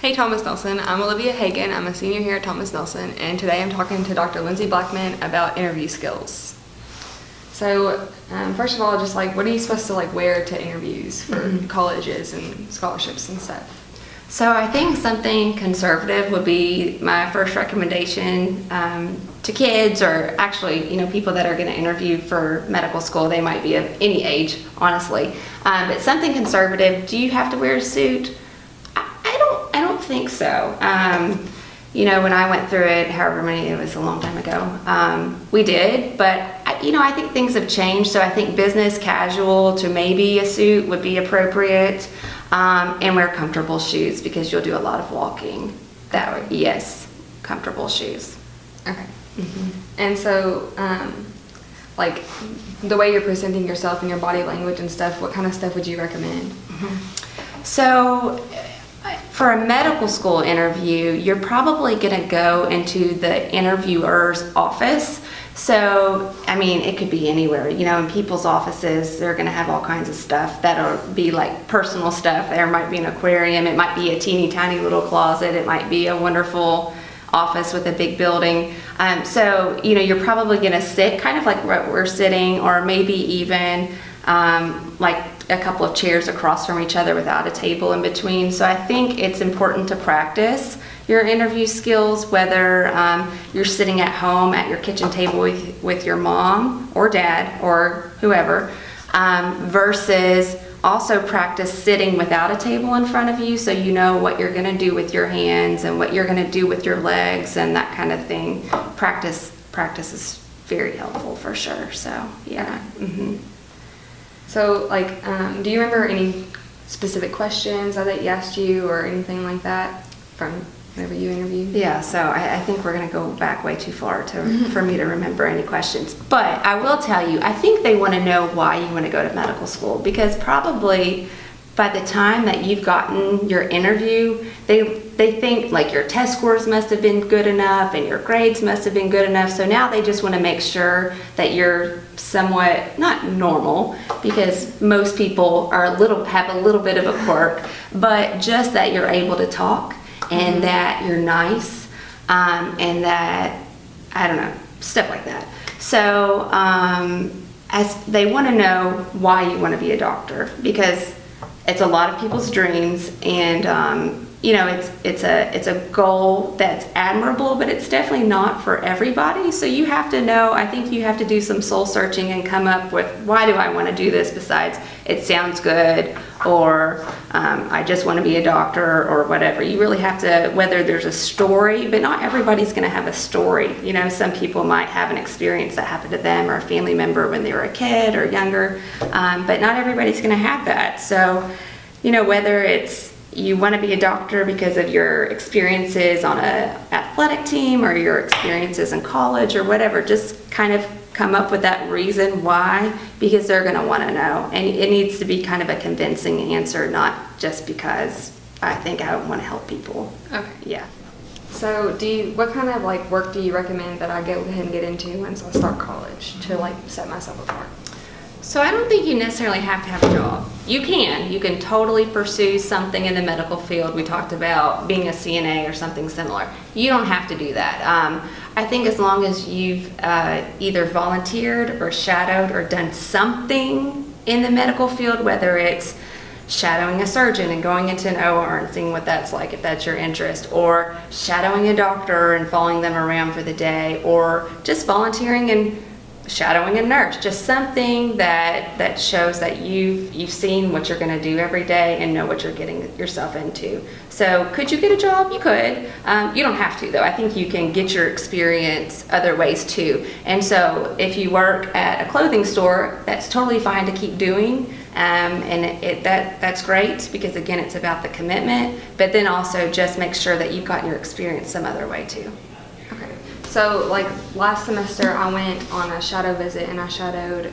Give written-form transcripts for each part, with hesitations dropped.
Hey Thomas Nelson, I'm Olivia Hagan. I'm a senior here at Thomas Nelson, and today I'm talking to Dr. Lindsay Blackman about interview skills. So, first of all, just what are you supposed to wear to interviews for colleges and scholarships and stuff? So I think something conservative would be my first recommendation to kids, or actually, people that are going to interview for medical school. They might be of any age, honestly. But something conservative. Do you have to wear a suit? I don't think so. When I went through it, however many, it was a long time ago, we did, but I think things have changed, so I think business casual to maybe a suit would be appropriate, and wear comfortable shoes because you'll do a lot of walking. Yes, comfortable shoes. Okay. And so, the way you're presenting yourself and your body language and stuff, what kind of stuff would you recommend? So, for a medical school interview, you're probably going to go into the interviewer's office. So, it could be anywhere. In people's offices, they're going to have all kinds of stuff that'll be personal stuff. There might be an aquarium. It might be a teeny tiny little closet. It might be a wonderful office with a big building. So, you're probably going to sit kind of like what we're sitting, or maybe even a couple of chairs across from each other without a table in between. So I think it's important to practice your interview skills, whether you're sitting at home at your kitchen table with your mom or dad or whoever, versus also practice sitting without a table in front of you, so you know what you're going to do with your hands and what you're going to do with your legs and that kind of thing. Practice is very helpful for sure. So yeah. So, do you remember any specific questions that he asked you or anything like that from whenever you interviewed? Yeah, so I think we're going to go back way too far for me to remember any questions. But I will tell you, I think they want to know why you want to go to medical school, because probably by the time that you've gotten your interview, they think your test scores must have been good enough and your grades must have been good enough. So now they just want to make sure that you're somewhat, not normal, because most people have a little bit of a quirk, but just that you're able to talk and that you're nice, and that, I don't know, stuff like that. So as they want to know why you want to be a doctor, because it's a lot of people's dreams, and it's a goal that's admirable, but it's definitely not for everybody. So you have to know, I think you have to do some soul searching and come up with, why do I want to do this besides it sounds good, or I just want to be a doctor, or whatever. You really have to, whether there's a story, but not everybody's going to have a story. Some people might have an experience that happened to them or a family member when they were a kid or younger, but not everybody's going to have that. So, whether it's you want to be a doctor because of your experiences on an athletic team or your experiences in college or whatever, just kind of come up with that reason why, because they're going to want to know. And it needs to be kind of a convincing answer, not just because I think I want to help people. Okay. Yeah. So what kind of work do you recommend that I go ahead and get into once I start college to set myself apart? So I don't think you necessarily have to have a job. You can totally pursue something in the medical field. We talked about being a CNA or something similar. You don't have to do that. I think as long as you've either volunteered or shadowed or done something in the medical field, whether it's shadowing a surgeon and going into an OR and seeing what that's like, if that's your interest, or shadowing a doctor and following them around for the day, or just volunteering and shadowing a nurse, just something that shows that you've seen what you're going to do every day and know what you're getting yourself into. So could you get a job? You could. You don't have to, though. I think you can get your experience other ways too. And so if you work at a clothing store, that's totally fine to keep doing, and that's great, because again, it's about the commitment, but then also just make sure that you've gotten your experience some other way too. So, last semester, I went on a shadow visit, and I shadowed,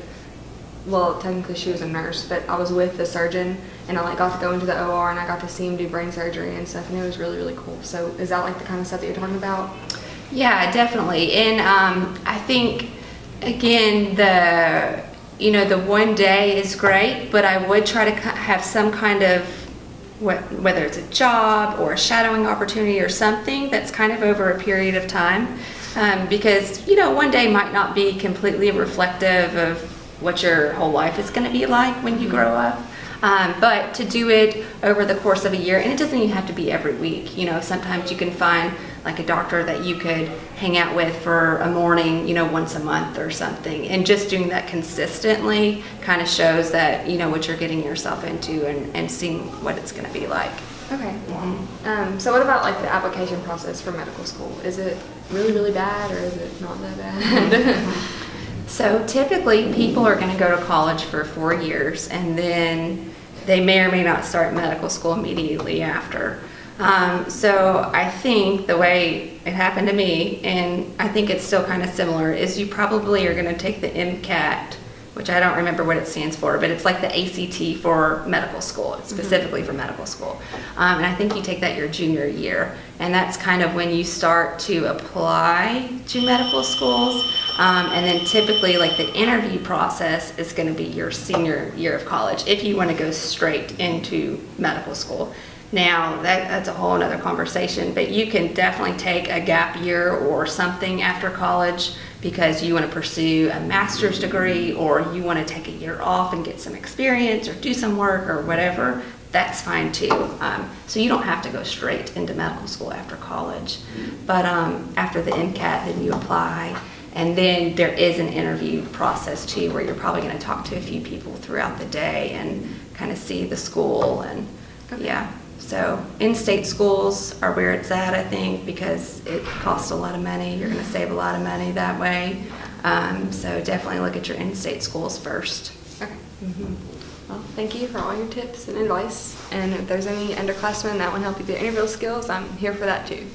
well, technically she was a nurse, but I was with the surgeon, and I, got to go into the OR, and I got to see him do brain surgery and stuff, and it was really, really cool. So, is that, the kind of stuff that you're talking about? Yeah, definitely. And I think, again, the one day is great, but I would try to have some kind of whether it's a job or a shadowing opportunity or something that's kind of over a period of time. Because, one day might not be completely reflective of what your whole life is going to be like when you grow up. But to do it over the course of a year, and it doesn't even have to be every week. Sometimes you can find like a doctor that you could hang out with for a morning, once a month or something. And just doing that consistently kind of shows that, what you're getting yourself into and seeing what it's going to be like. Okay. So what about like the application process for medical school? Is it really, really bad, or is it not that bad? So typically people are going to go to college for 4 years, and then they may or may not start medical school immediately after. So I think the way it happened to me, and I think it's still kind of similar, is you probably are going to take the MCAT, which I don't remember what it stands for, but it's like the ACT for medical school. It's specifically for medical school. And I think you take that your junior year. And that's kind of when you start to apply to medical schools. And then typically like the interview process is going to be your senior year of college if you want to go straight into medical school. Now, that's a whole other conversation, but you can definitely take a gap year or something after college because you want to pursue a master's degree, or you want to take a year off and get some experience or do some work or whatever. That's fine too. So you don't have to go straight into medical school after college. But after the MCAT, then you apply. And then there is an interview process too, where you're probably going to talk to a few people throughout the day and kind of see the school. And yeah. So in-state schools are where it's at, I think, because it costs a lot of money. You're going to save a lot of money that way. So definitely look at your in-state schools first. Okay. Well, thank you for all your tips and advice. And if there's any underclassmen that want to help you get interview skills, I'm here for that too.